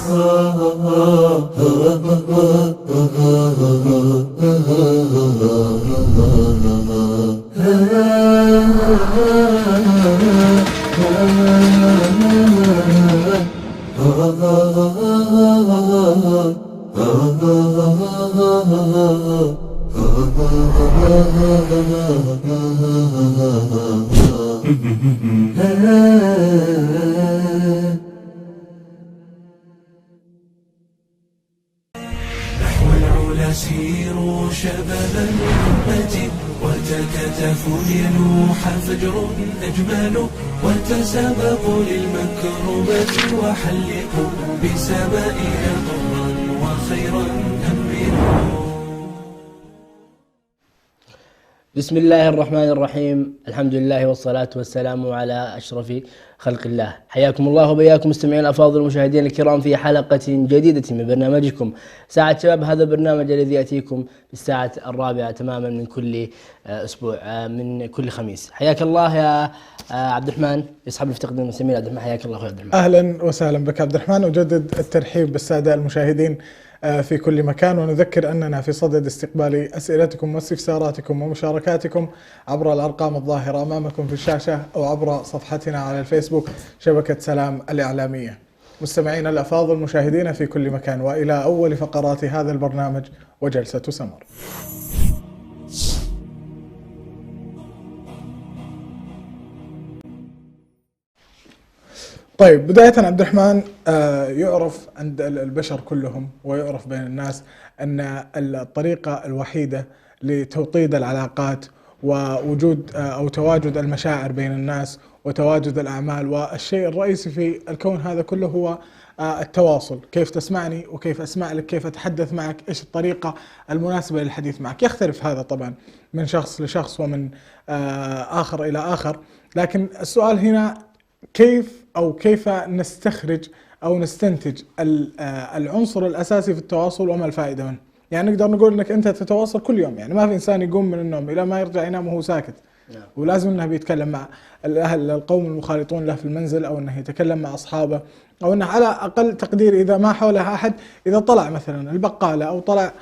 نحو العلا سيروا شباب الأمة وتكاتفوا ليلوح فجر أجمل وتسابقوا للمكرمة وحلقوا بسمائها طرا وخيرا أمنوا. بسم الله الرحمن الرحيم، الحمد لله والصلاة والسلام على أشرف خلق الله. حياكم الله وبياكم مستمعين الأفاضل المشاهدين الكرام في حلقة جديدة من برنامجكم ساعة شباب. هذا البرنامج الذي يأتيكم بالساعة 4 تماما من كل أسبوع، من كل خميس. حياك الله يا عبد الرحمن، يصحب افتقد المستمعين. عبد الرحمن حياك الله أخوي عبد الرحمن. أهلا وسهلا بك عبد الرحمن، وجدد الترحيب بالسادة المشاهدين في كل مكان، ونذكر أننا في صدد استقبال أسئلتكم واستفساراتكم ومشاركاتكم عبر الأرقام الظاهرة أمامكم في الشاشة أو عبر صفحتنا على الفيسبوك شبكة سلام الإعلامية. مستمعين الأفاضل مشاهدينا في كل مكان، وإلى أول فقرات هذا البرنامج وجلسة سمر. طيب بداية عبد الرحمن، يعرف عند البشر كلهم ويعرف بين الناس أن الطريقة الوحيدة لتوطيد العلاقات ووجود أو تواجد المشاعر بين الناس وتواجد الأعمال، والشيء الرئيسي في الكون هذا كله هو التواصل. كيف تسمعني وكيف أسمع لك، كيف أتحدث معك، إيش الطريقة المناسبة للحديث معك. يختلف هذا طبعا من شخص لشخص ومن آخر إلى آخر، لكن السؤال هنا كيف نستخرج أو نستنتج العنصر الأساسي في التواصل وما الفائدة منه. يعني نقدر نقول أنك أنت تتواصل كل يوم، يعني ما في إنسان يقوم من النوم إلى ما يرجع ينام وهو ساكت، ولازم أنه بيتكلم مع الأهل القوم المخالطون له في المنزل، أو أنه يتكلم مع أصحابه، أو أنه على أقل تقدير إذا ما حوله أحد، إذا طلع مثلا البقالة أو طلع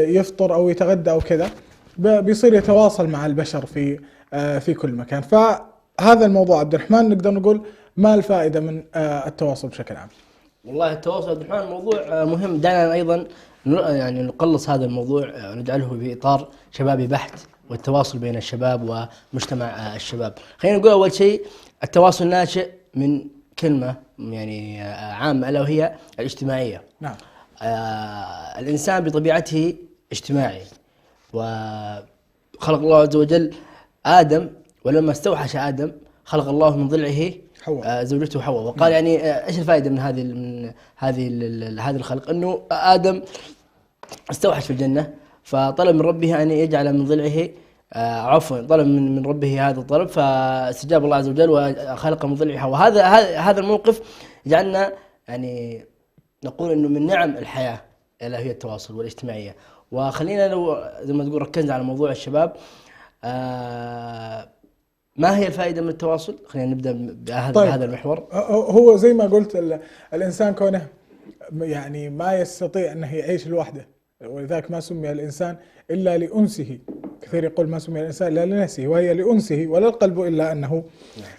يفطر أو يتغدى أو كذا، بيصير يتواصل مع البشر في كل مكان. هذا الموضوع عبد الرحمن نقدر نقول ما الفائدة من التواصل بشكل عام؟ والله التواصل عبد الرحمن موضوع مهم. دعنا أيضا يعني نقلص هذا الموضوع ونجعله بإطار شبابي بحت، والتواصل بين الشباب ومجتمع الشباب. خلينا نقول أول شيء التواصل ناشئ من كلمة يعني عامة، ألا وهي الاجتماعية. نعم. الإنسان بطبيعته اجتماعي، وخلق الله عز وجل آدم، ولما استوحش آدم خلق الله من ضلعه زوجته حواء، وقال يعني ايش الفائدة من هذه الخلق؟ انه آدم استوحش في الجنة، فطلب من ربه ان يجعل من ضلعه طلب من ربه هذا الطلب، فاستجاب الله عز وجل وخلق من ضلعه حواء. هذا الموقف يجعلنا يعني نقول انه من نعم الحياة الا هي التواصل والاجتماعية. وخلينا لو زي ما تقول ركزنا على موضوع الشباب، ما هي الفائدة من التواصل؟ خلينا نبدأ بهذا المحور. هو زي ما قلت الإنسان كونه يعني ما يستطيع أنه يعيش لوحده، ولذلك ما سمي الإنسان إلا لأنسه. كثير يقول ما سمي الإنسان إلا لنفسه، وهي لأنسه، ولا القلب إلا أنه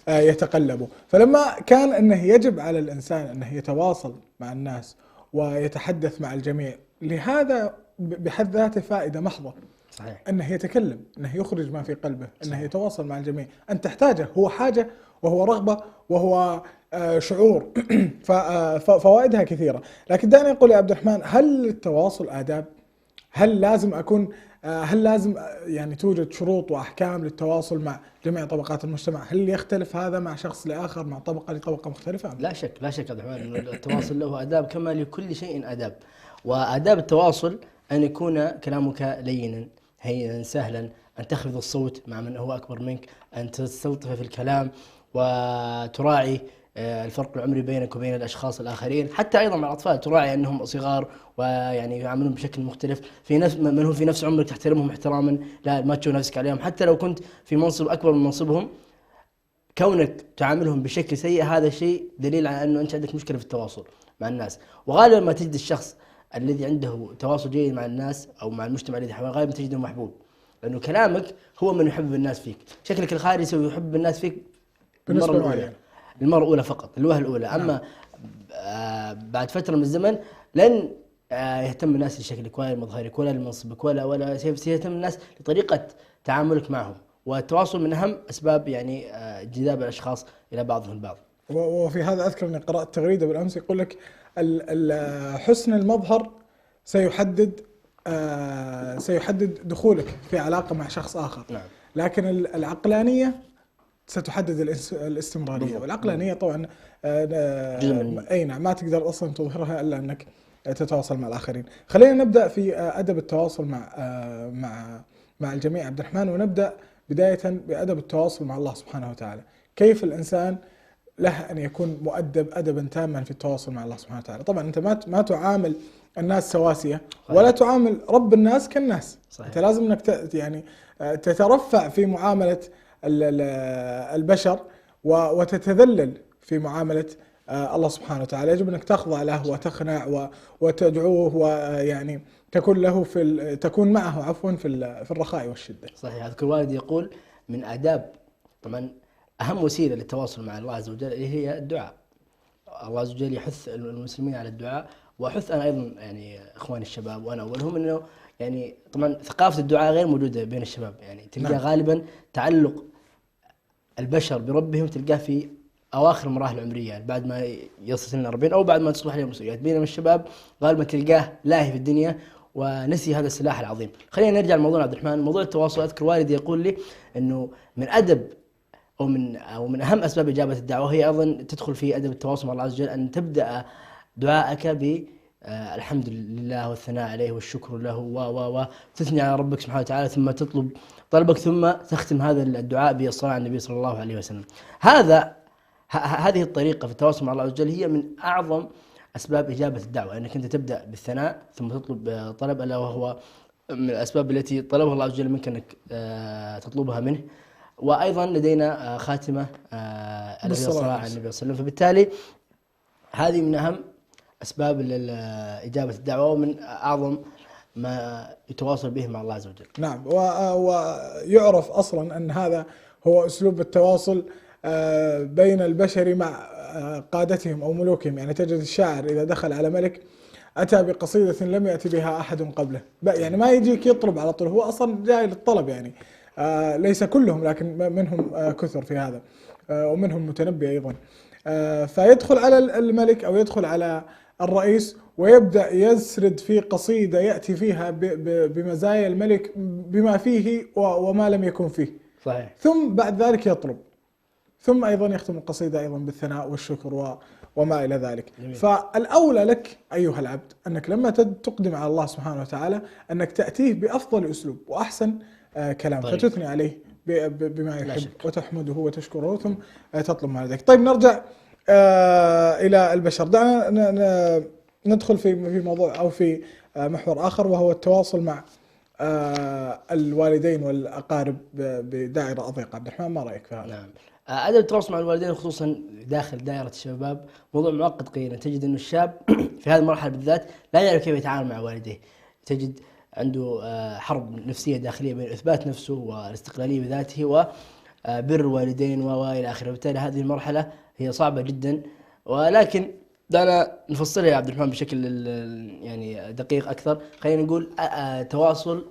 يتقلب. فلما كان أنه يجب على الإنسان أنه يتواصل مع الناس ويتحدث مع الجميع، لهذا بحد ذاته فائدة محضة. صحيح. أنه يتكلم، أنه يخرج ما في قلبه، أنه يتواصل مع الجميع. أنت تحتاجه، هو حاجة وهو رغبة وهو شعور. ففوائدها كثيرة. لكن دعني أقول يا عبد الرحمن، هل التواصل آداب؟ هل لازم يعني توجد شروط وأحكام للتواصل مع جميع طبقات المجتمع؟ هل يختلف هذا مع شخص لآخر، مع طبقة لطبقة مختلفة؟ لا شك عبد الرحمن، التواصل له آداب كما لكل شيء آداب. وآداب التواصل أن يكون كلامك لينا هينا سهلا، أن تخفض الصوت مع من هو أكبر منك، أن تستلطف في الكلام، وتراعي الفرق العمري بينك وبين الأشخاص الآخرين. حتى أيضا مع الأطفال تراعي أنهم صغار ويعني يعاملون بشكل مختلف. في من هو في نفس عمرك تحترمهم احتراما، لا ما تشوف نفسك عليهم، حتى لو كنت في منصب أكبر من منصبهم كونك تعاملهم بشكل سيء هذا شيء دليل على أنه أنت عندك مشكلة في التواصل مع الناس. وغالبا ما تجد الشخص الذي عنده تواصل جيد مع الناس أو مع المجتمع الذي حوله غالبا تجده محبوب، لأنه كلامك هو من يحبب الناس فيك. شكلك الخارجي يحبب الناس فيك المرة الأولى، المرة الأولى فقط، الوهلة الأولى. أما بعد فترة من الزمن لن يهتم الناس لشكلك ولا لمظهرك ولا لمنصبك ولا سيهتم الناس لطريقة تعاملك معهم. والتواصل من أهم أسباب يعني جذاب الأشخاص إلى بعضهم البعض. وفي هذا أذكر أني قرأت تغريدة بالأمس يقول لك حسن المظهر سيحدد دخولك في علاقة مع شخص آخر. نعم. لكن العقلانية ستحدد الاستمرارية. والعقلانية طبعا أي نعم ما تقدر أصلا تظهرها إلا أنك تتواصل مع الآخرين. خلينا نبدأ في أدب التواصل مع الجميع عبد الرحمن، ونبدأ بداية بأدب التواصل مع الله سبحانه وتعالى. كيف الإنسان له أن يكون مؤدب أدبا تاما في التواصل مع الله سبحانه وتعالى؟ طبعا أنت ما تعامل الناس سواسية ولا تعامل رب الناس كالناس. صحيح. أنت لازم أنك يعني تترفع في معاملة البشر وتتذلل في معاملة الله سبحانه وتعالى. يجب أنك تخضع له وتخنع وتدعوه ويعني تكون معه عفوا في الرخاء والشدة. صحيح. أذكر والدي يقول من آداب طبعا أهم وسيلة للتواصل مع الله عز وجل هي الدعاء. الله عز وجل يحث المسلمين على الدعاء، وأحث أنا أيضا يعني إخواني الشباب وأنا أولهم أنه يعني طبعا ثقافة الدعاء غير موجودة بين الشباب. يعني تلقى غالبا تعلق البشر بربهم تلقاه في أواخر المراحل العمرية، يعني بعد ما يصل سن 40 أو بعد ما تصبح عليه مسؤوليات، بينما الشباب غالبا تلقاه لاهي في الدنيا ونسي هذا السلاح العظيم. خلينا نرجع لموضوع عبد الرحمن، موضوع التواصل. أذكر والدي يقول لي أنه من أدب أو من أهم أسباب إجابة الدعوة هي أيضا تدخل في أدب التواصل مع الله عز وجل أن تبدأ دعائك بالحمد لله والثناء عليه والشكر له وتثني على ربك سبحانه وتعالى، ثم تطلب طلبك، ثم تختم هذا الدعاء بالصلاة على النبي صلى الله عليه وسلم. هذه الطريقة في التواصل مع الله عز وجل هي من أعظم أسباب إجابة الدعوة، أنك أنت تبدأ بالثناء ثم تطلب طلب، ألا وهو من الأسباب التي طلبها الله عز وجل منك أنك تطلبها منه. وأيضا لدينا خاتمة الصلاة على النبي صلى الله عليه وسلم. فبالتالي هذه من أهم أسباب إجابة الدعوة ومن أعظم ما يتواصل به مع الله عز وجل. نعم. ويعرف أصلا أن هذا هو أسلوب التواصل بين البشر مع قادتهم أو ملوكهم. يعني تجد الشاعر إذا دخل على ملك أتى بقصيدة لم يأتي بها أحد قبله، يعني ما يجيك يطلب على طول، هو أصلا جاي للطلب. يعني ليس كلهم لكن منهم كثر في هذا، ومنهم متنبي أيضا. فيدخل على الملك أو يدخل على الرئيس ويبدأ يسرد في قصيدة يأتي فيها بمزايا الملك بما فيه وما لم يكن فيه. صحيح. ثم بعد ذلك يطلب، ثم أيضا يختم القصيدة أيضا بالثناء والشكر وما إلى ذلك. جميل. فالأولى لك أيها العبد أنك لما تقدم على الله سبحانه وتعالى أنك تأتيه بأفضل أسلوب وأحسن كلام. طيب. فتثني عليه بما يحب وتحمده وتشكره ثم تطلب ما لديك. طيب نرجع إلى البشر. دعنا ندخل في موضوع أو في محور آخر، وهو التواصل مع الوالدين والأقارب بدائرة أضيق. عبد الرحمن ما رأيك في هذا؟ نعم. أدب التواصل مع الوالدين خصوصا داخل دائرة الشباب موضوع معقد قليلا. تجد أن الشاب في هذه المرحلة بالذات لا يعرف كيف يتعامل مع والديه، تجد عنده حرب نفسية داخلية بين إثبات نفسه والاستقلالية بذاته وبر الوالدين وإلى آخره. وبالتالي هذه المرحلة هي صعبة جدا، ولكن دعنا نفصلها يا عبد الرحمن بشكل يعني دقيق أكثر. خلينا نقول تواصل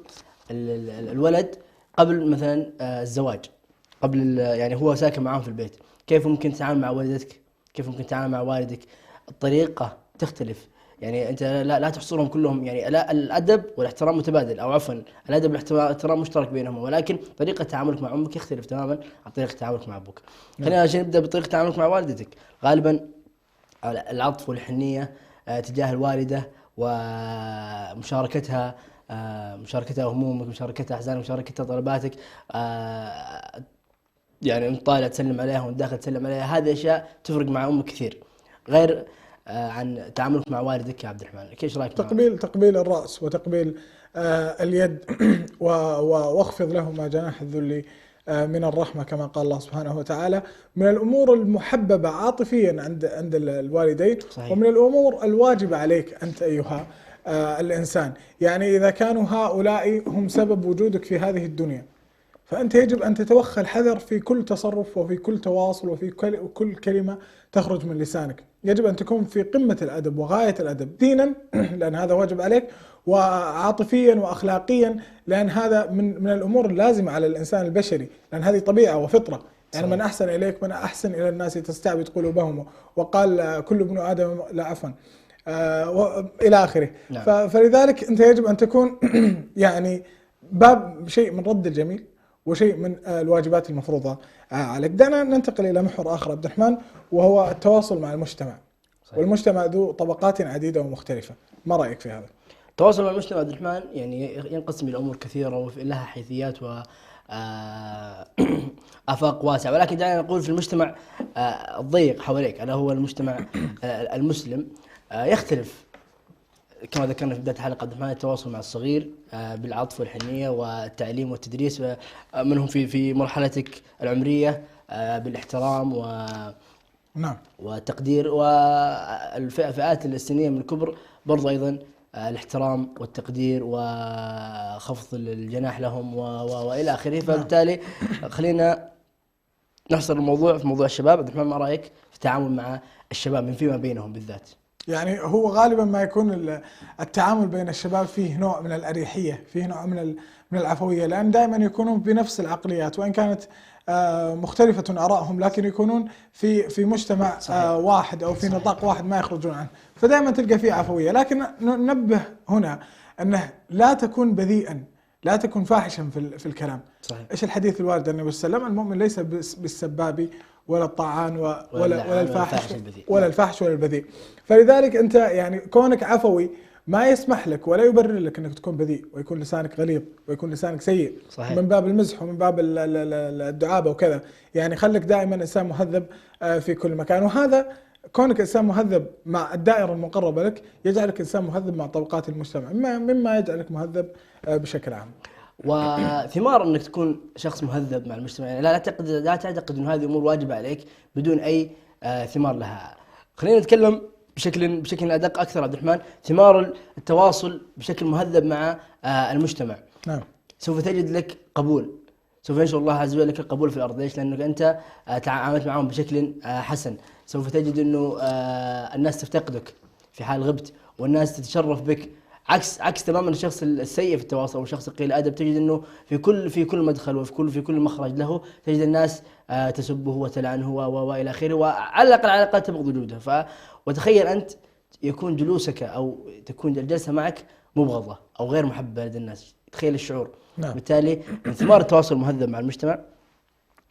الولد قبل مثلا الزواج، قبل يعني هو ساكن معهم في البيت، كيف ممكن تتعامل مع والدتك، كيف ممكن تتعامل مع والدك. الطريقة تختلف، يعني أنت لا تحصرهم كلهم. يعني لا، الأدب والاحترام متبادل، أو عفوا الأدب والاحترام مشترك بينهم، ولكن طريقة تعاملك مع أمك يختلف تماما عن طريقة تعاملك مع أبوك. خلينا نبدأ بطريقة تعاملك مع والدتك. غالبا العطف والحنية تجاه الوالدة ومشاركتها همومك، مشاركتها أحزانك، مشاركتها طلباتك، يعني أنت طالع تسلم عليها وأنت داخل تسلم عليها. هذه أشياء تفرق مع أمك كثير، غير عن تعاملك مع والدك يا عبد الرحمن. ايش رايك؟ تقبيل الراس وتقبيل اليد واخفض لهما جناح الذل من الرحمة كما قال الله سبحانه وتعالى، من الأمور المحببة عاطفيا عند الوالدين. صحيح. ومن الأمور الواجبة عليك أنت أيها الإنسان. يعني إذا كانوا هؤلاء هم سبب وجودك في هذه الدنيا، فأنت يجب أن تتوخى الحذر في كل تصرف وفي كل تواصل وفي كل كلمة تخرج من لسانك. يجب أن تكون في قمة الأدب وغاية الأدب دينا لأن هذا واجب عليك، وعاطفيا وأخلاقيا لأن هذا من الأمور اللازمة على الإنسان البشري، لأن هذه طبيعة وفطرة. يعني من أحسن إليك من أحسن إلى الناس تستعبد قلوبهم، وقال كل ابن آدم لا عفوا إلى آخره. نعم. فلذلك أنت يجب أن تكون يعني باب شيء من رد الجميل وشيء من الواجبات المفروضة عليك. دعنا ننتقل إلى محور آخر عبد الرحمن، وهو التواصل مع المجتمع. صحيح. والمجتمع ذو طبقات عديدة ومختلفة، ما رأيك في هذا؟ التواصل مع المجتمع عبد الرحمن يعني ينقسم إلى أمور كثيرة ولها حيثيات و آفاق واسعة، ولكن دعنا نقول في المجتمع الضيق حواليك، ألا هو المجتمع المسلم، يختلف كما ذكرنا في بداية الحلقة عبد الرحمن التواصل مع الصغير بالعطف والحنية والتعليم والتدريس منهم في مرحلتك العمرية بالاحترام نعم والتقدير، والفئات السنية من الكبر برضو أيضا الاحترام والتقدير وخفض الجناح لهم وإلى آخره. فبالتالي خلينا نحصر الموضوع في موضوع الشباب. عبد الرحمن ما رأيك في التعامل مع الشباب من فيما بينهم بالذات؟ يعني هو غالبا ما يكون التعامل بين الشباب فيه نوع من الأريحية، فيه نوع من العفوية، لأن دائما يكونون بنفس العقليات، وإن كانت مختلفة آرائهم لكن يكونون في مجتمع واحد أو في صحيح. نطاق واحد ما يخرجون عنه، فدائما تلقى فيه عفوية. لكن ننبه هنا أنه لا تكون بذيئا، لا تكون فاحشا في الكلام. صحيح. إيش الحديث الوارد عن النبي صلى الله عليه وسلم؟ المؤمن ليس بالسباب ولا الطعان ولا الفاحش ولا البذيء. فلذلك أنت يعني كونك عفوي ما يسمح لك ولا يبرر لك أنك تكون بذيء ويكون لسانك غليظ ويكون لسانك سيء. صحيح. من باب المزح ومن باب الدعابة وكذا. يعني خلك دائما إنسان مهذب في كل مكان، وهذا كونك إنسان مهذب مع الدائرة المقربة لك يجعلك إنسان مهذب مع طبقات المجتمع، مما يجعلك مهذب بشكل عام. وثمار انك تكون شخص مهذب مع المجتمع، يعني لا تعتقد انه هذه امور واجبه عليك بدون اي ثمار لها. خلينا نتكلم بشكل ادق اكثر عبد الرحمن، ثمار التواصل بشكل مهذب مع المجتمع. نعم. سوف تجد لك قبول، سوف ينشر الله عز وجل لك القبول في الارض. ليش؟ لانك انت تعاملت معهم بشكل حسن. سوف تجد انه الناس تفتقدك في حال غبت، والناس تتشرف بك، عكس تماما الشخص السيء في التواصل او الشخص القليل الادب. تجد انه في كل مدخل وفي كل مخرج له تجد الناس تسبه وتلعنه والى اخره، وعلى الاقل تبغض وجوده. وتخيل انت يكون جلوسك او تكون الجلسه معك مبغضه او غير محبه لدى الناس، تخيل الشعور. نعم. بالتالي من ثمار التواصل المهذب مع المجتمع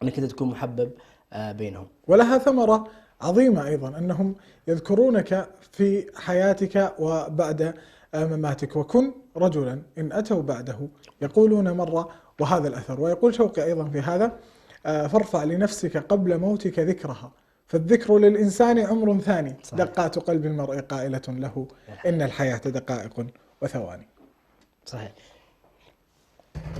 انك انت تكون محبب بينهم. ولها ثمره عظيمه ايضا انهم يذكرونك في حياتك وبعد مماتك، وكن رجلا إن أتوا بعده يقولون مرة وهذا الأثر. ويقول شوقي أيضا في هذا: فارفع لنفسك قبل موتك ذكرها، فالذكر للإنسان عمر ثاني. صحيح. دقات قلب المرء قائلة له إن الحياة دقائق وثواني. صحيح.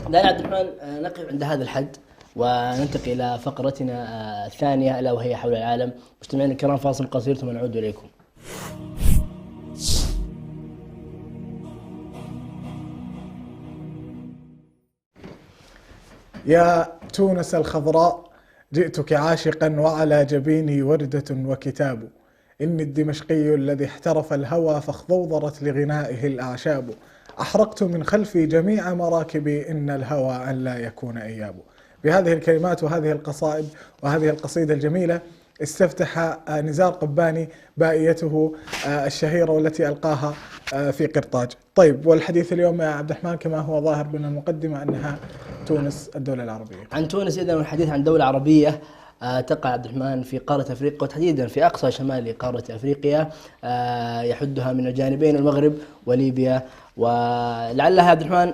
لا عبد الرحمن، نقف عند هذا الحد وننتقل إلى فقرتنا الثانية ألا وهي حول العالم. مستمعينا الكرام، فاصل قصير ثم نعود إليكم. يا تونس الخضراء، جئتك عاشقا وعلى جبيني وردة وكتاب، إني الدمشقي الذي احترف الهوى فاخضوضرت لغنائه الأعشاب، أحرقت من خلفي جميع مراكبي إن الهوى أن لا يكون إياب. بهذه الكلمات وهذه القصائد وهذه القصيدة الجميلة استفتح نزار قباني بائيته الشهيرة والتي ألقاها في قرطاج. طيب، والحديث اليوم يا عبد الرحمن كما هو ظاهر من المقدمة أنها تونس الدولة العربية. عن تونس إذن الحديث عن دولة عربية تقع عبد الرحمن في قارة أفريقيا، وتحديدا في أقصى شمال قارة أفريقيا، يحدها من الجانبين المغرب وليبيا. ولعلها عبد الرحمن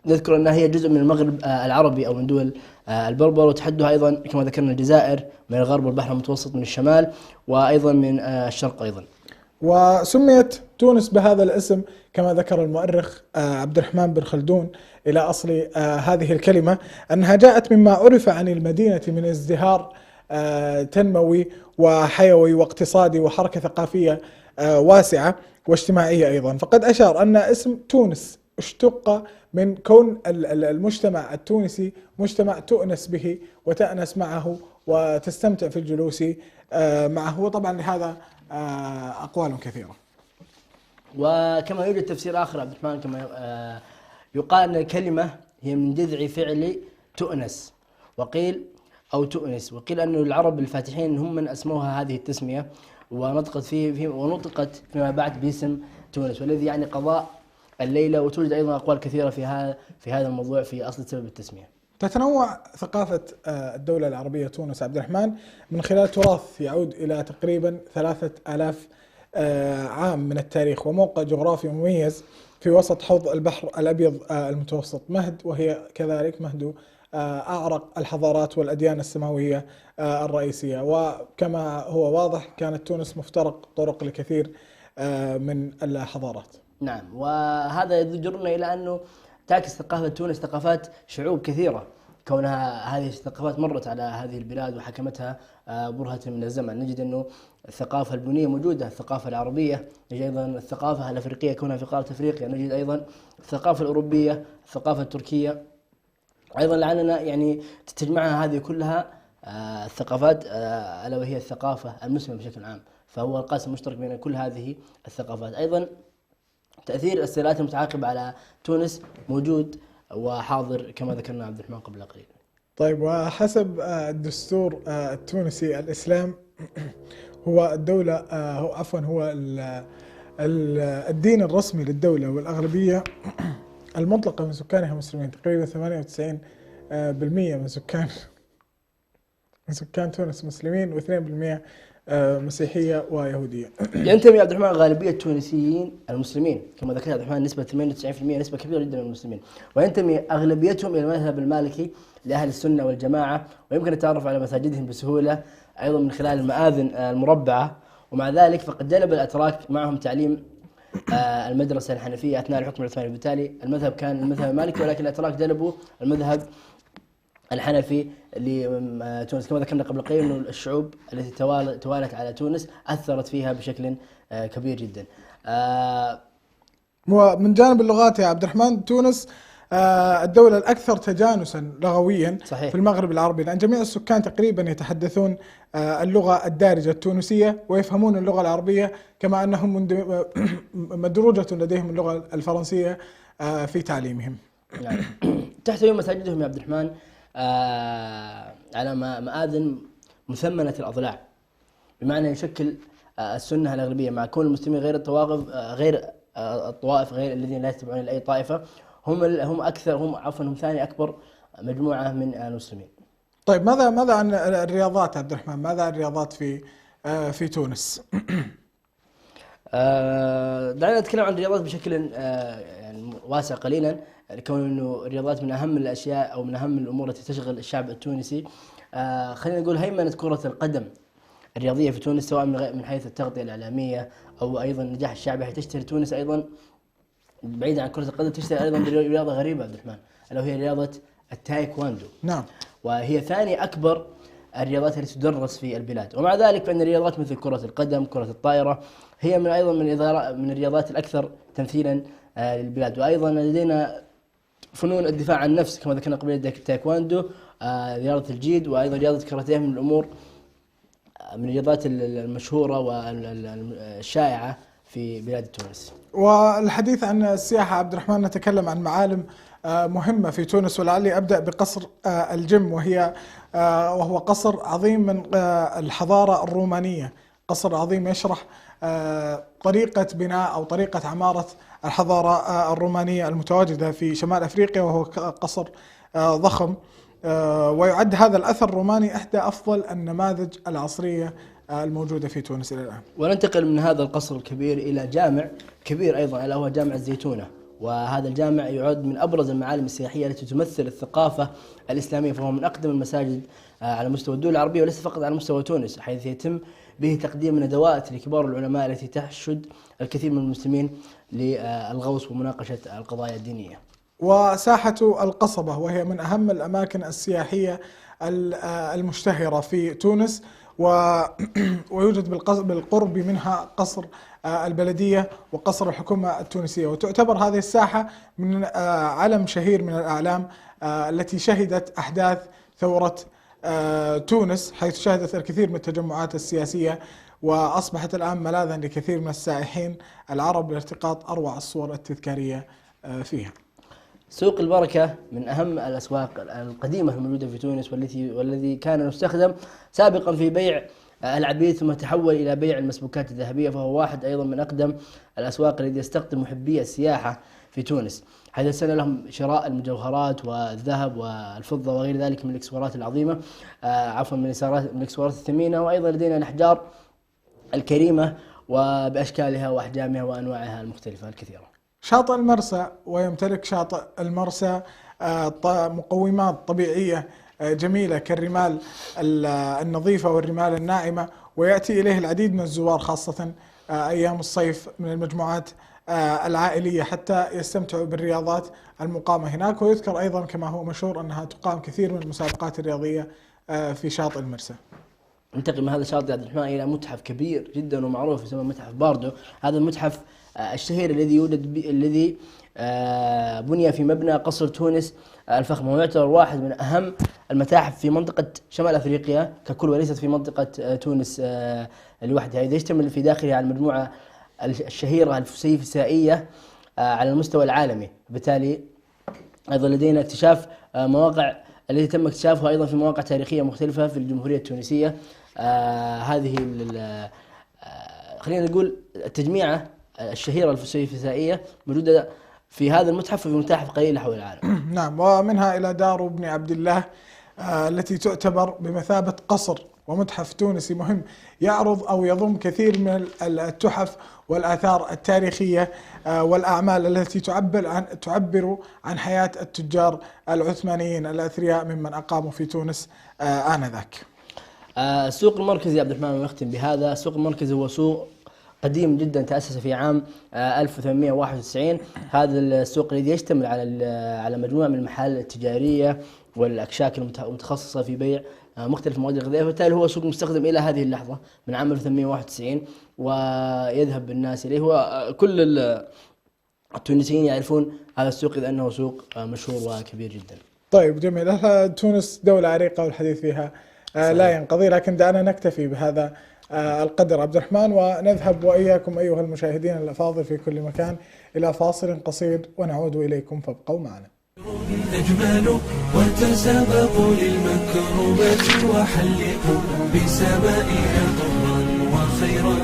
نذكر أنها هي جزء من المغرب العربي أو من دول البربر، وتحدها أيضا كما ذكرنا الجزائر من الغرب والبحر المتوسط من الشمال، وأيضا من الشرق أيضا. وسميت تونس بهذا الاسم كما ذكر المؤرخ عبد الرحمن بن خلدون إلى أصل هذه الكلمة أنها جاءت مما عرف عن المدينة من ازدهار تنموي وحيوي واقتصادي وحركة ثقافية واسعة واجتماعية أيضا. فقد أشار أن اسم تونس اشتق من كون المجتمع التونسي مجتمع تؤنس به وتأنس معه وتستمتع في الجلوس معه، وطبعا لهذا أقوال كثيرة. وكما يوجد تفسير آخر عبد الرحمن، كما يقال أن الكلمة هي من جذع فعل تؤنس، وقيل أو تؤنس، وقيل أن العرب الفاتحين هم من أسموها هذه التسمية، ونطقت ونطقت فيما بعد باسم تونس، والذي يعني قضاء الليلة. وتوجد أيضا أقوال كثيرة في هذا الموضوع في أصل سبب التسمية. تتنوع ثقافة الدولة العربية تونس عبد الرحمن من خلال تراث يعود إلى تقريبا 3000 عام من التاريخ، وموقع جغرافي مميز في وسط حوض البحر الأبيض المتوسط، مهد، وهي كذلك مهد أعرق الحضارات والأديان السماوية الرئيسية. وكما هو واضح كانت تونس مفترق طرق لكثير من الحضارات. نعم، وهذا يجرنا إلى أنه تعكس ثقافة تونس ثقافات شعوب كثيرة، كونها هذه الثقافات مرت على هذه البلاد وحكمتها برهة من الزمن. نجد أنه الثقافة البنية موجودة، الثقافة العربية، نجد أيضا الثقافة الأفريقية كونها في قارة أفريقيا، نجد أيضا الثقافة الأوروبية، الثقافة التركية أيضا، لعلنا يعني تجمعها هذه كلها الثقافات، ألا وهي الثقافة المسلمة بشكل عام. فهو القاسم المشترك بين كل هذه الثقافات. أيضا تأثير السيرات المتعاقبة على تونس موجود وحاضر كما ذكرنا عبد الرحمن قبل قليل. طيب، وحسب الدستور التونسي الإسلام هو الدولة هو الدين الرسمي للدولة، والأغلبية المطلقة من سكانها مسلمين، تقريبا 98% من سكان تونس مسلمين، و2% مسيحية ويهودية. ينتمي عبد الرحمن غالبية التونسيين المسلمين كما ذكر عبد الرحمن نسبة 98%، نسبة كبيرة جدا من المسلمين، وينتمي أغلبيتهم إلى المذهب المالكي لأهل السنة والجماعة، ويمكن التعرف على مساجدهم بسهولة أيضا من خلال المآذن المربعة. ومع ذلك فقد جلب الأتراك معهم تعليم المدرسة الحنفية أثناء الحكم العثماني، بالتالي المذهب كان المذهب المالكي، ولكن الأتراك جلبوا المذهب الحنفي لتونس. كما ذكرنا قبل قليل أن الشعوب التي توالت على تونس أثرت فيها بشكل كبير جدا. ومن جانب اللغات يا عبد الرحمن، تونس الدولة الأكثر تجانسا لغويا صحيح في المغرب العربي، لأن جميع السكان تقريبا يتحدثون اللغة الدارجة التونسية ويفهمون اللغة العربية، كما أنهم مدروجة لديهم اللغة الفرنسية في تعليمهم. يعني تحتوي مساجدهم يا عبد الرحمن على مآذن مثمنة الأضلاع، بمعنى يشكل السنة الأغلبية، مع كون المسلمين غير الطوائف غير الذين لا يتبعون لأي طائفة، هم ثاني أكبر مجموعة من المسلمين. طيب، ماذا عن الرياضات عبد الرحمن؟ ماذا عن الرياضات في تونس؟ دعنا نتكلم عن الرياضات بشكل يعني واسع قليلا، كون انه الرياضات من اهم الاشياء او من اهم الامور التي تشغل الشعب التونسي. خلينا نقول هيمنة كرة القدم الرياضية في تونس، سواء من حيث التغطية الإعلامية أو أيضا النجاح الشعبي. تشتهر تونس أيضا بعيدا عن كرة القدم، تشتهر أيضا برياضة غريبة عبد الرحمن، ألا وهي رياضة التايكواندو. نعم، وهي ثاني أكبر الرياضات التي تدرس في البلاد. ومع ذلك فإن الرياضات مثل كرة القدم، كرة الطائرة، هي من الرياضات الأكثر تمثيلا للبلاد. وأيضا لدينا فنون الدفاع عن النفس كما ذكرنا قبل، التايكواندو، رياضة الجيد، وأيضا رياضة كاراتيه من الأمور من الرياضات المشهورة والشائعة في بلاد تونس. والحديث عن السياحة عبد الرحمن، نتكلم عن معالم مهمة في تونس، ولعلي أبدأ بقصر الجم، وهو قصر عظيم من الحضارة الرومانية، قصر عظيم يشرح طريقة بناء أو طريقة عمارة الحضارة الرومانية المتواجدة في شمال أفريقيا، وهو قصر ضخم، ويعد هذا الأثر الروماني إحدى أفضل النماذج العصرية الموجودة في تونس إلى الآن. وننتقل من هذا القصر الكبير إلى جامع كبير أيضا، ألا هو جامع الزيتونة. وهذا الجامع يعد من أبرز المعالم السياحية التي تمثل الثقافة الإسلامية، فهو من أقدم المساجد على مستوى الدول العربية وليس فقط على مستوى تونس، حيث يتم به تقديم ندوات لكبار العلماء التي تحشد الكثير من المسلمين للغوص ومناقشة القضايا الدينية. وساحة القصبة وهي من أهم الأماكن السياحية المشتهرة في تونس، ويوجد بالقرب منها قصر البلدية وقصر الحكومة التونسية، وتعتبر هذه الساحة من علم شهير من الأعلام التي شهدت أحداث ثورة تونس، حيث شهدت الكثير من التجمعات السياسية، وأصبحت الآن ملاذا لكثير من السائحين العرب لالتقاط أروع الصور التذكارية فيها. سوق البركة من أهم الأسواق القديمة الموجودة في تونس، والذي كان يستخدم سابقا في بيع العبيد ثم تحول إلى بيع المسبوكات الذهبية، فهو واحد أيضا من أقدم الأسواق الذي يستقطب محبي السياحة في تونس، حيث سنة لهم شراء المجوهرات والذهب والفضة وغير ذلك من الإكسسوارات العظيمة، من الإكسسوارات الثمينة، وأيضا لدينا الأحجار الكريمة وبأشكالها وأحجامها وأنواعها المختلفة الكثيرة. شاطئ المرسى، ويمتلك شاطئ المرسى مقومات طبيعية جميلة كالرمال النظيفة والرمال الناعمة، ويأتي إليه العديد من الزوار خاصة أيام الصيف من المجموعات العائلية حتى يستمتعوا بالرياضات المقامة هناك. ويذكر أيضا كما هو مشهور أنها تقام كثير من المسابقات الرياضية في شاطئ المرسى. ننتقل من هذا الشاطئ عبد الرحمن إلى متحف كبير جدا ومعروف يسمى متحف باردو. هذا المتحف الشهير الذي بني في مبنى قصر تونس الفخم، ويعتبر واحد من أهم المتاحف في منطقة شمال أفريقيا ككل، وليست في منطقة تونس لوحدها، إذا يشتمل في داخله على المجموعة الشهيرة الفسيفسائية على المستوى العالمي. بالتالي أيضا لدينا اكتشاف مواقع التي تم اكتشافها أيضا في مواقع تاريخية مختلفة في الجمهورية التونسية. هذه خلينا نقول التجميعة الشهيرة الفسيفسائية موجودة في هذا المتحف وفي متاحف قليلة حول العالم. نعم، ومنها إلى دار ابن عبد الله التي تعتبر بمثابة قصر ومتحف تونسي مهم، يعرض أو يضم كثير من التحف والآثار التاريخية والأعمال التي تعبر عن حياة التجار العثمانيين الأثرياء ممن أقاموا في تونس آنذاك. السوق المركزي عبد الرحمن، ونختم بهذا. السوق المركزي هو سوق قديم جدا، تأسس في عام 1891. هذا السوق الذي يشتمل على مجموعة من المحال التجارية والأكشاك المتخصصة في بيع مختلف المواد الغذائية، وبالتالي هو سوق مستخدم إلى هذه اللحظة من عام 1891 ويذهب الناس إليه، وكل التونسيين يعرفون هذا السوق إذ أنه سوق مشهور وكبير جدا. طيب جميل. تونس دولة عريقة والحديث فيها لا ينقضي، لكن دعنا نكتفي بهذا القدر عبد الرحمن، ونذهب وإياكم أيها المشاهدين الأفاضل في كل مكان إلى فاصل قصير ونعود إليكم، فابقوا معنا. أجمل وتسابقوا للمكرمات وحلقوا بسمائها ضرا وخيرا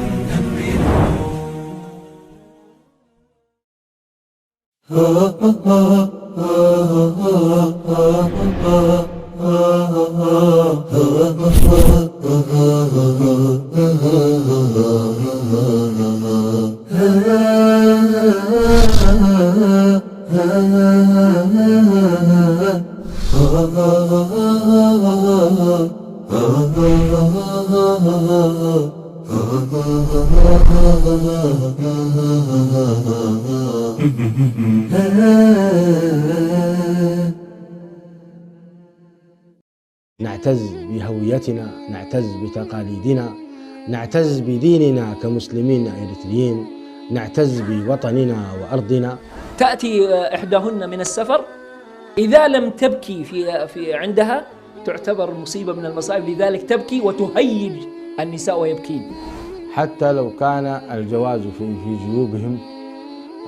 نعتز بهويتنا، نعتز بتقاليدنا، نعتز بديننا كمسلمين إريتريين، نعتز بوطننا وأرضنا. تأتي إحداهن من السفر، إذا لم تبكي في عندها تعتبر مصيبة من المصائب، لذلك تبكي وتهيج النساء ويبكين. حتى لو كان الجواز في جيوبهم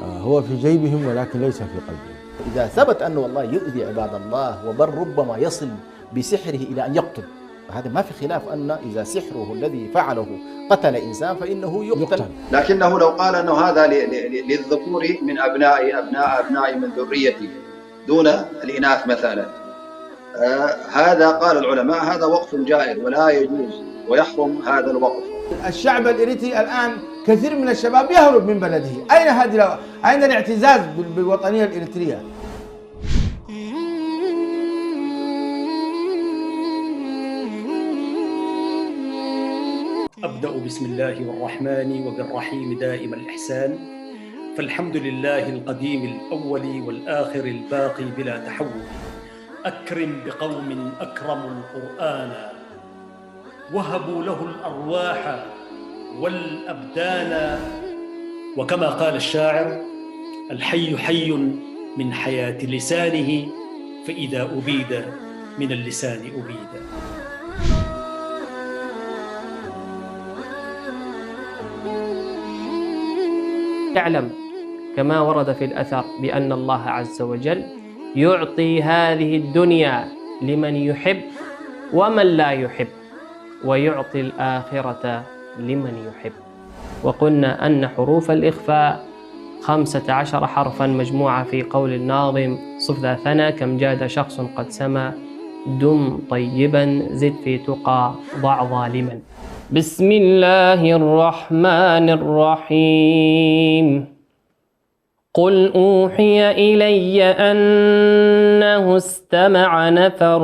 هو في جيبهم ولكن ليس في قلبهم. إذا ثبت أنه والله يؤذي عباد الله وبل ربما يصل بسحره إلى أن يقتل، هذا ما في خلاف أن إذا سحره الذي فعله قتل إنسان فإنه يقتل. لكنه لو قال أنه هذا للذكور من أبناء من ذريته دون الإناث مثلا، هذا قال العلماء هذا وقف جائز ولا يجوز ويحرم هذا الوقف. الشعب الإريتري الآن كثير من الشباب يهرب من بلده، أين الاعتزاز بالوطنية الإريترية؟ أبدأ بسم الله الرحمن وبالرحيم دائم الإحسان، فالحمد لله القديم الأول والآخر الباقي بلا تحول. أكرم بقوم أكرموا القرآن وهبوا له الأرواح والأبدان، وكما قال الشاعر: الحي حي من حياة لسانه، فإذا أبيد من اللسان أبيد. اعلم كما ورد في الأثر بأن الله عز وجل يعطي هذه الدنيا لمن يحب ومن لا يحب، ويعطي الآخرة لمن يحب. وقلنا أن حروف الإخفاء 15 حرفا مجموعة في قول الناظم: صف ذا ثنا كم جاد شخص قد سما، دم طيبا زد في تقى ضع ظالما. بسم الله الرحمن الرحيم. قل أوحي إلي أنه استمع نفر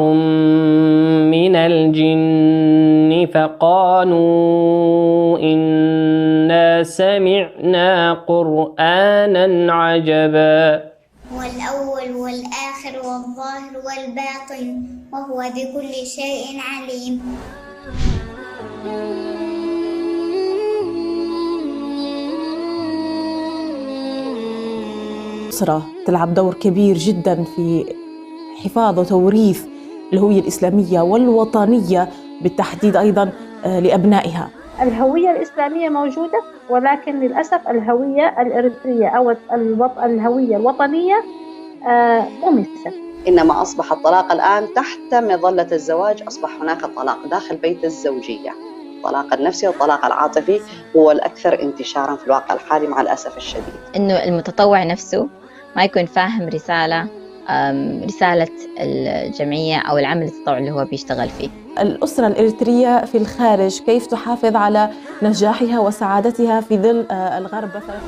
من الجن فقالوا إنا سمعنا قرآنا عجبا. هو الأول والآخر والظاهر والباطن وهو بكل شيء عليم. الأسرة تلعب دور كبير جدا في حفاظ وتوريث الهوية الإسلامية والوطنية بالتحديد أيضا لأبنائها. الهوية الإسلامية موجودة، ولكن للأسف الهوية الإريترية أو الهوية الوطنية أمست. إنما أصبح الطلاق الآن تحت مظلة الزواج، أصبح هناك طلاق داخل بيت الزوجية. الطلاق النفسي والطلاق العاطفي هو الأكثر انتشارا في الواقع الحالي مع الأسف الشديد. إنه المتطوع نفسه ما يكون فاهم رسالة الجمعية أو العمل التطوعي اللي هو بيشتغل فيه. الأسرة الإريترية في الخارج كيف تحافظ على نجاحها وسعادتها في ظل الغرب مثلا؟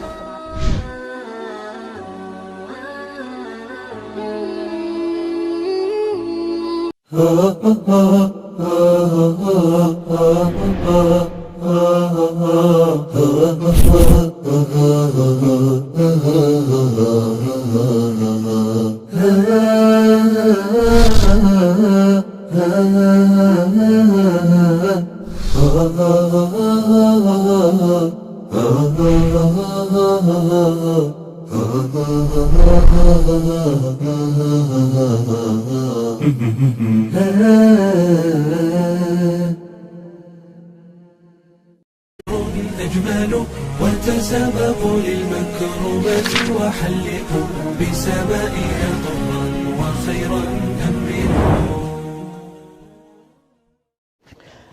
أجمل وتسابقوا للمكرمة وحلقوا بسمائها طرا وخيرا أمروا.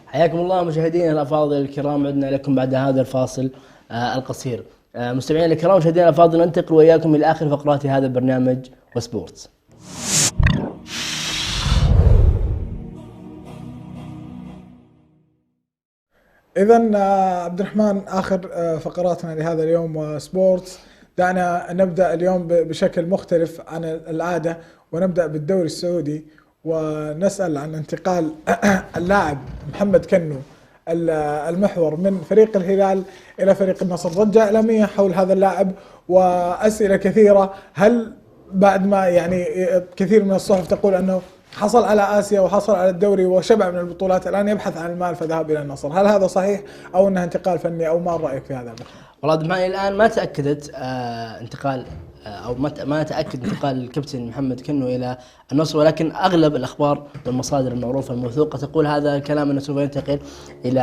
حياكم الله مشاهدينا الأفاضل الكرام، عدنا لكم بعد هذا الفاصل القصير. مستمعينا الكرام مشاهدينا الأفاضل، ننتقل وإياكم إلى آخر فقرات هذا البرنامج وسبورتس. إذن عبد الرحمن، آخر فقراتنا لهذا اليوم وسبورتس. دعنا نبدأ اليوم بشكل مختلف عن العادة، ونبدأ بالدوري السعودي، ونسأل عن انتقال اللاعب محمد كنو المحور من فريق الهلال إلى فريق النصر. ضجة إعلامية حول هذا اللاعب وأسئلة كثيرة. هل بعد ما يعني كثير من الصحف تقول أنه حصل على آسيا وحصل على الدوري وشبع من البطولات، الآن يبحث عن المال فذهب إلى النصر، هل هذا صحيح أو أنه انتقال فني، أو ما رأيك في هذا؟ والله دمعي الآن ما تأكدت انتقال أو ما تأكد انتقال الكابتن محمد كنو إلى النصر، ولكن أغلب الأخبار والمصادر المعروفة الموثوقة تقول هذا الكلام أنه سوف ينتقل إلى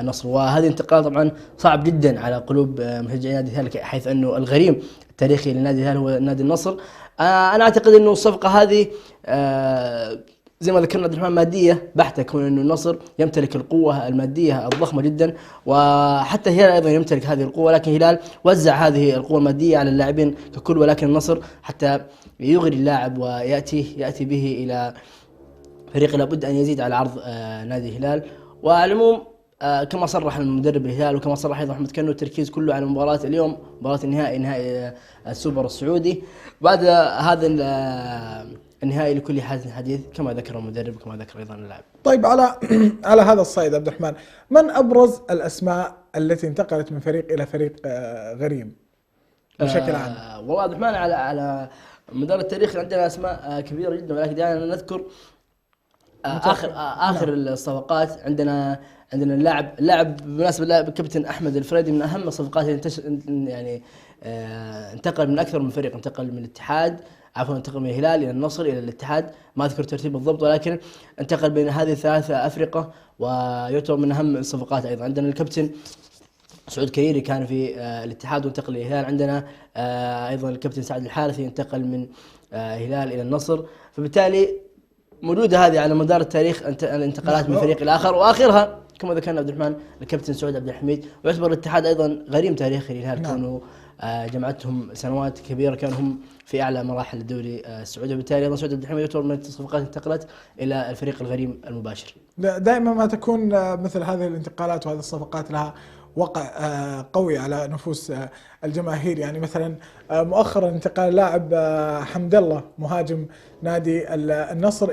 النصر. وهذه انتقال طبعا صعب جدا على قلوب مشجعي نادي الهلال، حيث أنه الغريم التاريخي لنادي الهلال هو نادي النصر. أنا أعتقد أنه الصفقة هذه زي ما ذكرنا عبد الرحمن مادية بحتة، كون أنه النصر يمتلك القوة المادية الضخمة جدا، وحتى الهلال أيضا يمتلك هذه القوة، ولكن الهلال وزع هذه القوة المادية على اللاعبين ككل، ولكن النصر حتى يغري اللاعب ويأتي به إلى فريق لابد أن يزيد على عرض نادي الهلال. وعلى العموم كما صرح المدرب الهلال وكما صرح أيضا محمد كنو، التركيز كله على مباراة اليوم، مباراة النهائي، نهائي السوبر السعودي. بعد هذا النهائي لكل حديث كما ذكر المدرب وكما ذكر أيضا اللاعب. طيب على هذا الصعيد عبد الرحمن، من أبرز الأسماء التي انتقلت من فريق إلى فريق غريم بشكل عام؟ والله عبد الرحمن على مدار التاريخ عندنا أسماء كبيرة جدا، ولكن دعنا نذكر آخر الصفقات. عندنا اللاعب بالمناسبة اللاعب كابتن أحمد الفريدي من أهم الصفقات اللي يعني انتقل من أكثر من فريق، انتقل من الاتحاد انتقل من الهلال إلى النصر إلى الاتحاد، ما أذكر الترتيب بالضبط، ولكن انتقل بين هذه الثلاثة أفرقة ويعتبر من أهم الصفقات. أيضا عندنا الكابتن سعود كريري كان في الاتحاد وانتقل إلى الهلال. عندنا أيضا الكابتن سعد الحارثي انتقل من الهلال إلى النصر. فبالتالي موجودة هذه على مدار التاريخ الانتقالات من فريق إلى آخر، وآخرها كما ذكرنا عبد الرحمن الكابتن سعود عبد الحميد. ويعتبر الاتحاد أيضا غريم تاريخي للهلال، كونه جمعتهم سنوات كبيرة كانوا هم في أعلى مراحل الدوري السعودي، وبالتالي أيضا سعود عبد الحميد يعتبر من الصفقات انتقلت إلى الفريق الغريم المباشر. دائما ما تكون مثل هذه الانتقالات وهذه الصفقات لها وقع قوي على نفوس الجماهير. يعني مثلا مؤخرا انتقال لاعب حمد الله مهاجم نادي النصر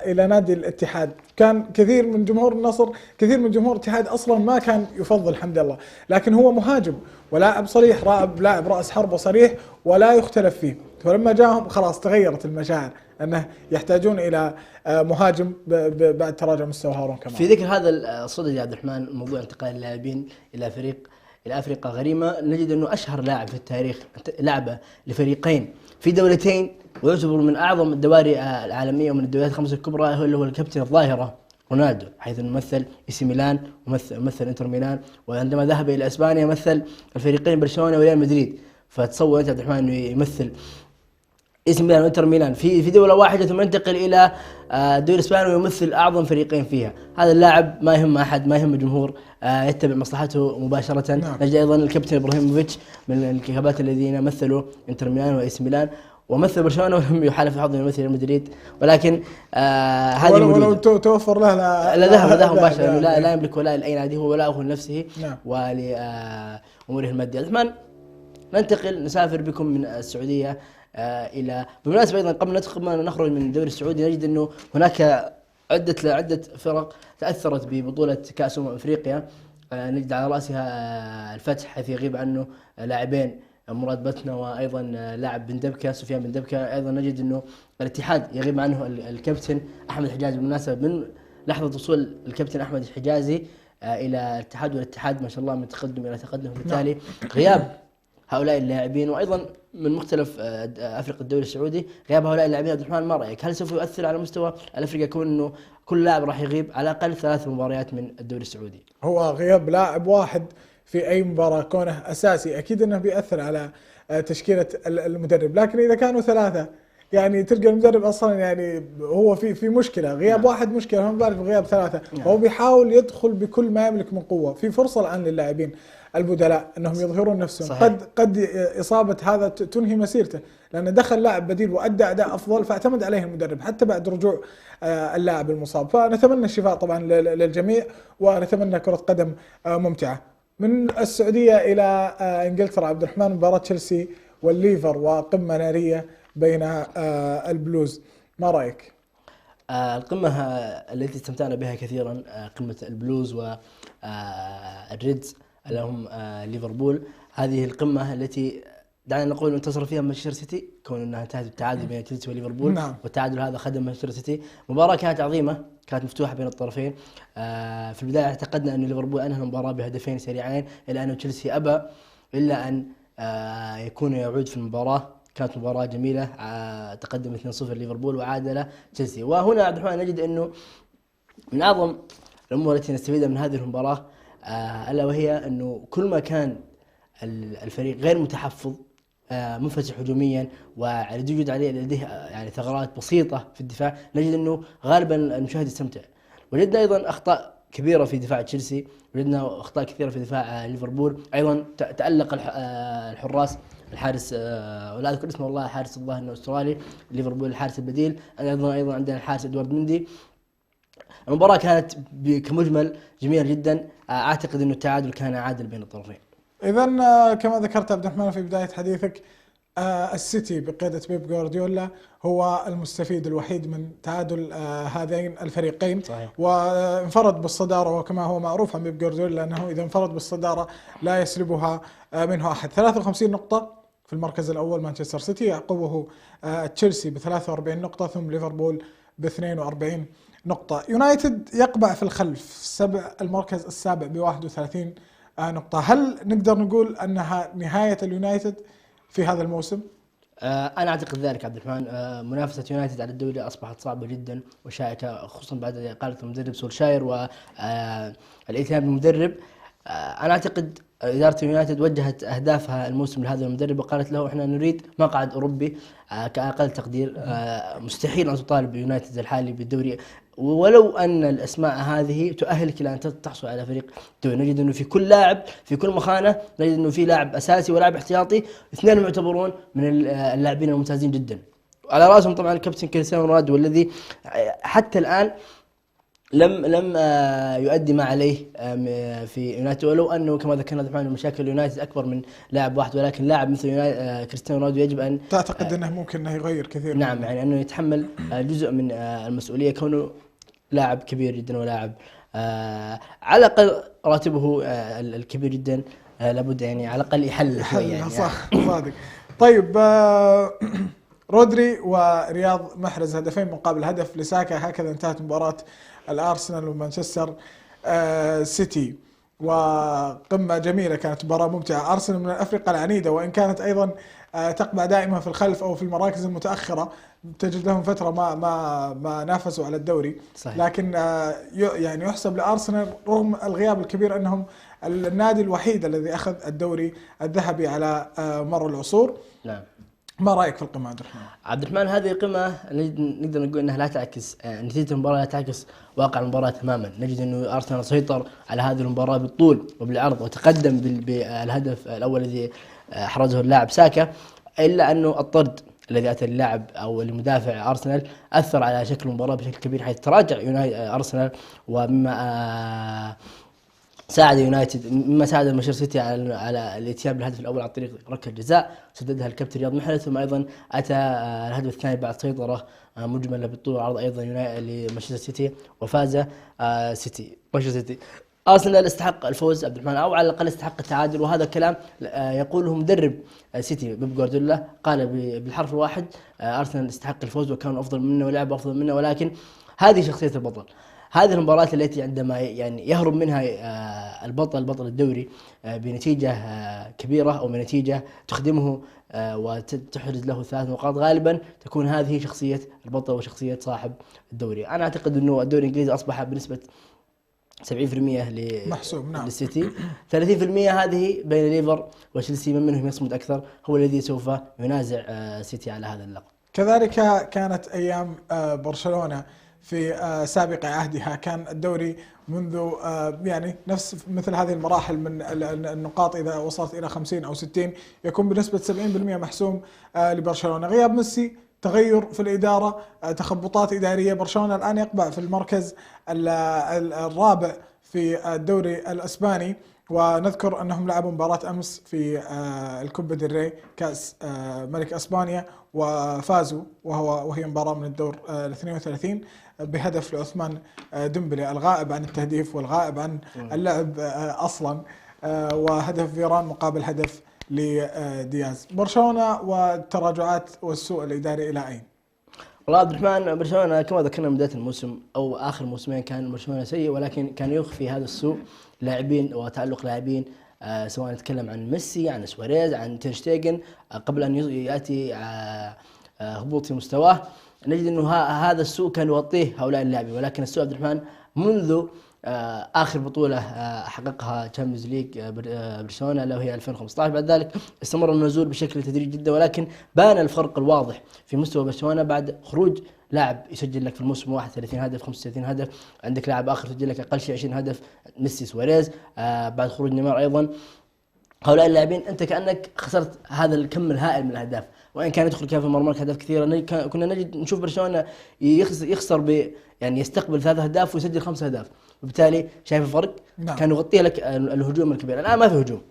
إلى نادي الاتحاد، كان كثير من جمهور النصر كثير من جمهور الاتحاد أصلا ما كان يفضل حمد الله، لكن هو مهاجم ولاعب صريح، لاعب رأس حربة صريح ولا يختلف فيه. فلما جاءهم خلاص تغيرت المشاعر أنه يحتاجون إلى مهاجم بعد تراجع مستوى هارون كمان. في ذكر هذا الصدد يا عبد الرحمن، موضوع انتقال اللاعبين إلى أفريقيا غريمة، نجد أنه أشهر لاعب في التاريخ لعبة لفريقين في دولتين ويعتبر من أعظم الدواري العالمية ومن الدوريات الخمسة الكبرى، هو الكابتن الظاهرة رونالدو، حيث مثل إي ميلان ومثل إنتر ميلان، وعندما ذهب إلى إسبانيا مثل الفريقين برشلونة وريال مدريد. فتصور أنت عبد الرحمن أنه يمثل اسم ميلان وإنتر ميلان في دولة واحدة، ثم ينتقل إلى الدوري الإسباني ويمثل أعظم فريقين فيها. هذا اللاعب ما يهم أحد، ما يهم الجمهور، يتبع مصلحته مباشرة. نجد أيضا الكابتن إبراهيموفيتش من الكتابات الذين مثلوا إنتر ميلان وإيس ميلان، ومثل برشلونة ولم يحالف حظه يمثل مدريد، ولكن هذه ولو توفر له ذهب مباشرة، لا يملك ولاء لأي نادي، هو ولاؤه لنفسه ولأموره المادية. عثمان، نسافر بكم من السعودية إلى بالمناسبة أيضا قبل ما نخرج من الدوري السعودي، نجد أنه هناك عدة فرق تأثرت ببطولة كأس أفريقيا. نجد على رأسها الفتح، حيث يغيب عنه لاعبين مراد بتنا وأيضا لاعب بن دبكة سفيان بن دبكة. أيضا نجد أنه الاتحاد يغيب عنه الكابتن أحمد الحجازي. بالمناسبة من لحظة وصول الكابتن أحمد الحجازي إلى الاتحاد، والاتحاد ما شاء الله من تقدم إلى تقدم، بالتالي غياب هؤلاء اللاعبين وأيضا من مختلف أفريقيا الدوري السعودي، غياب هؤلاء اللاعبين عبد الرحمن، ما رأيك؟ هل سوف يؤثر على مستوى الأفريقيا كون أنه كل لاعب راح يغيب على الأقل 3 مباريات من الدوري السعودي؟ هو غياب لاعب واحد في أي مباراة كونه أساسي أكيد أنه بيأثر على تشكيلة المدرب، لكن إذا كانوا 3 يعني تلقى المدرب أصلا يعني هو في مشكلة. غياب واحد مشكلة، هم بالك بغياب 3. هو بيحاول يدخل بكل ما يملك من قوة. في فرصة الآن للاعبين البدلاء انهم يظهرون نفسهم. صحيح. قد اصابه هذا تنهي مسيرته، لان دخل لاعب بديل وادى اداء افضل، فاعتمد عليه المدرب حتى بعد رجوع اللاعب المصاب. فنتمنى الشفاء طبعا للجميع، ونتمنى كرة قدم ممتعة. من السعودية الى انجلترا عبد الرحمن، مباراة تشيلسي والليفر وقمة نارية بين البلوز، ما رايك؟ القمة التي استمتعنا بها كثيرا، قمة البلوز والريدز اللي هم ليفربول. هذه القمة التي دعنا نقول انتصر فيها مانشستر سيتي، كون انها انتهت بالتعادل بين تشيلسي وليفربول. نعم. والتعادل هذا خدم مانشستر سيتي. مباراة كانت عظيمة، كانت مفتوحة بين الطرفين. في البداية اعتقدنا أن ليفربول أنهى المباراة بهدفين سريعين، إلا أن تشيلسي أبى إلا أن يكون يعود في المباراة. كانت مباراة جميلة، تقدم 2-0 ليفربول وعادل تشيلسي. وهنا عبد الرحمن نجد أنه من أعظم الأمور التي نستفيدها من هذه المباراة ألا وهي أنه كل ما كان الفريق غير متحفظ، منفتح هجوميا، ويوجد لديه يعني ثغرات بسيطة في الدفاع، نجد أنه غالبا المشاهد يستمتع. وجدنا أيضا أخطاء كبيرة في دفاع تشيلسي، وجدنا أخطاء كثيرة في دفاع ليفربول. أيضا تألق الحراس، الحارس ولا أذكر اسمه والله، حارس الظاهر أنه أسترالي ليفربول، الحارس البديل. أيضا عندنا الحارس إدوارد مندي. المباراة كانت كمجمل جميلة جدا. أعتقد أنه التعادل كان عادل بين الطرفين. إذن كما ذكرت عبد الرحمن في بداية حديثك، السيتي بقيادة بيب جوارديولا هو المستفيد الوحيد من تعادل هذين الفريقين. صحيح. وانفرد بالصدارة، وكما هو معروف عن بيب جوارديولا أنه إذا انفرد بالصدارة لا يسلبها منه أحد. 53 نقطة في المركز الأول مانشستر سيتي، يعقبه تشيلسي ب 43 نقطة، ثم ليفربول ب 42 نقطة. يونايتد يقبع في الخلف، المركز السابع ب 31 نقطة. هل نقدر نقول أنها نهاية اليونايتد في هذا الموسم؟ أنا أعتقد ذلك عبد الرحمن. منافسة يونايتد على الدوري أصبحت صعبة جدا وشائكة، خصوصا بعد إقالة المدرب سولشاير والإتيان بالمدرب. أنا أعتقد إدارة يونايتد وجهت أهدافها الموسم لهذا المدرب وقالت له إحنا نريد مقعد أوروبي كأقل تقدير. مستحيل أن تطالب يونايتد الحالي بالدوري، ولو أن الأسماء هذه تؤهلك إلى أن تحصل على فريق دوري. نجد أنه في كل لاعب في كل مخانة نجد أنه في لاعب أساسي ولاعب احتياطي، اثنين يعتبرون من اللاعبين الممتازين جدا، على رأسهم طبعا الكابتن كريستيانو رونالدو، والذي حتى الآن لم يؤدي ما عليه في يونايتد، ولو انه كما ذكرنا دحين مشاكل يونايتد اكبر من لاعب واحد، ولكن لاعب مثل كريستيانو رونالدو يجب ان تعتقد انه ممكن انه يغير كثير. نعم، يعني انه يتحمل جزء من المسؤوليه، كونه لاعب كبير جدا ولاعب على الاقل راتبه الكبير جدا، لابد يعني على الاقل يحل شوي يعني. صح صادق. طيب رودري ورياض محرز هدفين مقابل هدف لساكا. هكذا انتهت مباراة الأرسنال ومانشستر سيتي، وقمة جميلة، كانت مباراة ممتعة. أرسنال من الأفرقة العنيدة، وإن كانت أيضا تقبع دائما في الخلف أو في المراكز المتأخرة، تجد لهم فترة ما نافسوا على الدوري. صحيح. لكن يعني يحسب لأرسنال رغم الغياب الكبير أنهم النادي الوحيد الذي أخذ الدوري الذهبي على مر العصور. نعم. ما رأيك في القمة عبد الرحمن؟ عبد الرحمن، هذه القمة نقدر نقول أنها لا تعكس نتيجة المباراة، لا تعكس واقع المباراة تماما. نجد أنه أرسنال سيطر على هذه المباراة بالطول وبالعرض، وتقدم بالهدف الأول الذي أحرزه اللاعب ساكا، إلا أنه الطرد الذي أتى اللاعب أو المدافع أرسنال أثر على شكل المباراة بشكل كبير، حيث تراجع أرسنال، ومما ساعد يونايتد، مما ساعد مانشستر سيتي على الاتيان بالهدف الاول عن طريق ركله جزاء سددها الكابتن رياض محرز، ثم ايضا اتى الهدف الثاني بعد سيطره مجمله بالطول والعرض ايضا لمانشستر سيتي، وفاز مانشستر سيتي. ارسنال استحق الفوز عبد الرحمن، او على الاقل استحق التعادل، وهذا الكلام يقوله مدرب سيتي بيب جوارديولا، قال بالحرف الواحد ارسنال استحق الفوز وكان افضل منا ولعب افضل منا، ولكن هذه شخصيه البطل. هذه المباراة التي عندما يعني يهرب منها بطل الدوري بنتيجة كبيرة أو بنتيجة تخدمه وتحرز له 3 نقاط، غالبا تكون هذه شخصية البطل وشخصية صاحب الدوري. أنا أعتقد أنه الدوري الإنجليزي أصبح بنسبة 70% محسوم. نعم. للسيتي، 30% هذه بين ليفر وتشيلسي، من منهم يصمد أكثر هو الذي سوف ينازع سيتي على هذا اللقب. كذلك كانت أيام برشلونة في سابق عهدها، كان الدوري منذ يعني مثل هذه المراحل من النقاط إذا وصلت إلى 50 أو 60 يكون بنسبة 70% محسوم لبرشلونة. غياب ميسي، تغير في الإدارة، تخبطات إدارية، برشلونة الآن يقبع في المركز الرابع في الدوري الإسباني. ونذكر أنهم لعبوا مباراة أمس في الكوبا ديل ري كأس ملك إسبانيا وفازوا، وهي مباراة من الدور 32 بهدف لعثمان ديمبلي الغائب عن التهديف والغائب عن اللعب أصلا، وهدف فيران مقابل هدف لدياز. برشلونة والتراجعات والسوء الإداري إلى أين؟ والله عبد الرحمن، برشلونة كما ذكرنا من بداية الموسم أو آخر موسمين كان برشلونة سيء، ولكن كان يخفي هذا السوء لاعبين وتألق لاعبين، سواء نتكلم عن ميسي، عن سواريز، عن تير شتيغن، قبل أن يأتي هبوط في مستواه. نجد أنه هذا السوء كان يغطيه هؤلاء اللاعبين، ولكن السوء عبد الرحمن منذ آخر بطولة حققها تشامبيونز ليج برشلونة اللي هي 2015، بعد ذلك استمر النزول بشكل تدريجي جدا، ولكن بان الفرق الواضح في مستوى برشلونة بعد خروج لاعب يسجل لك في الموسم 31 هدف 35 هدف، عندك لاعب آخر يسجل لك أقل شيء 20 هدف ميسي سواريز، بعد خروج نيمار أيضا. هؤلاء اللاعبين أنت كأنك خسرت هذا الكم الهائل من الأهداف، وإن كان يدخل كان في مرماك أهداف كثيرة. كنا نشوف برشلونة يخسر يعني يستقبل 3 أهداف ويسجل 5 أهداف، وبالتالي شايف الفرق. نعم. كان يغطي لك الهجوم الكبير. الآن ما في هجوم،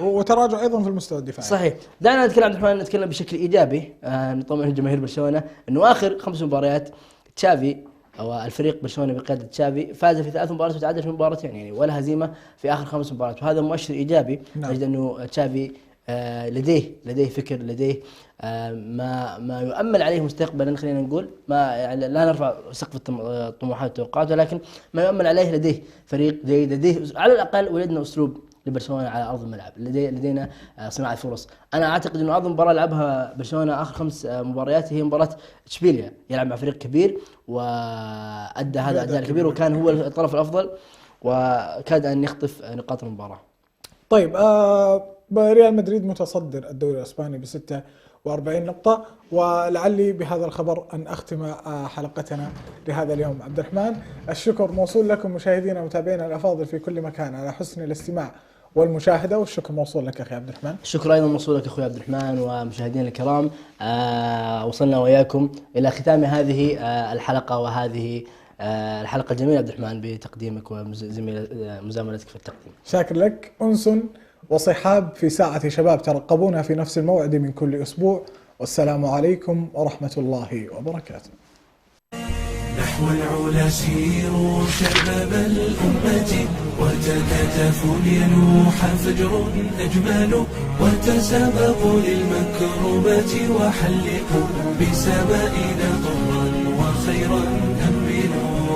وتراجع ايضا في المستوى الدفاعي. صحيح. دعنا نتكلم عبد الرحمن، نتكلم بشكل ايجابي نطمئن جماهير برشلونه انه اخر 5 مباريات تشافي او الفريق برشلونه بقياده تشافي فاز في 3 مباريات وتعادل في مباراتين، يعني ولا هزيمه في اخر 5 مباريات، وهذا مؤشر ايجابي. نجد انه تشافي لديه فكر، لديه ما يؤمل عليه مستقبلا، خلينا نقول ما يعني لا نرفع سقف الطموحات والتوقعات، ولكن ما يؤمل عليه لديه فريق جيد، لديه على الاقل ولدنا اسلوب لبرشلونه على ارض الملعب، لدينا صناعه فرص. انا اعتقد انه اعظم مباراه لعبها برشلونه اخر 5 مباريات هي مباراه اشبيليا، يلعب مع فريق كبير وادى هذا الاداء الكبير وكان هو الطرف الافضل وكاد ان يخطف نقاط المباراه. طيب ريال مدريد متصدر الدوري الاسباني ب46 نقطة، ولعلي بهذا الخبر أن أختم حلقتنا لهذا اليوم. عبد الرحمن، الشكر موصول لكم مشاهدينا ومتابعينا الأفاضل في كل مكان على حسن الاستماع والمشاهدة، والشكر موصول لك أخي عبد الرحمن. الشكر أيضا موصول لك أخوي عبد الرحمن ومشاهدينا الكرام. وصلنا وإياكم إلى ختام هذه الحلقة، وهذه الحلقة الجميلة عبد الرحمن بتقديمك ومزاملتك في التقديم. شاكر لك. أنس وصحاب في ساعة شباب، ترقبونا في نفس الموعد من كل أسبوع، والسلام عليكم ورحمة الله وبركاته. نحو العلا سيروا شباب الأمة، وتكاتفوا ليلوح فجر أجمل، وتسابقوا للمكرمات وحلقوا بسمائنا طرا وخيرا أملوا.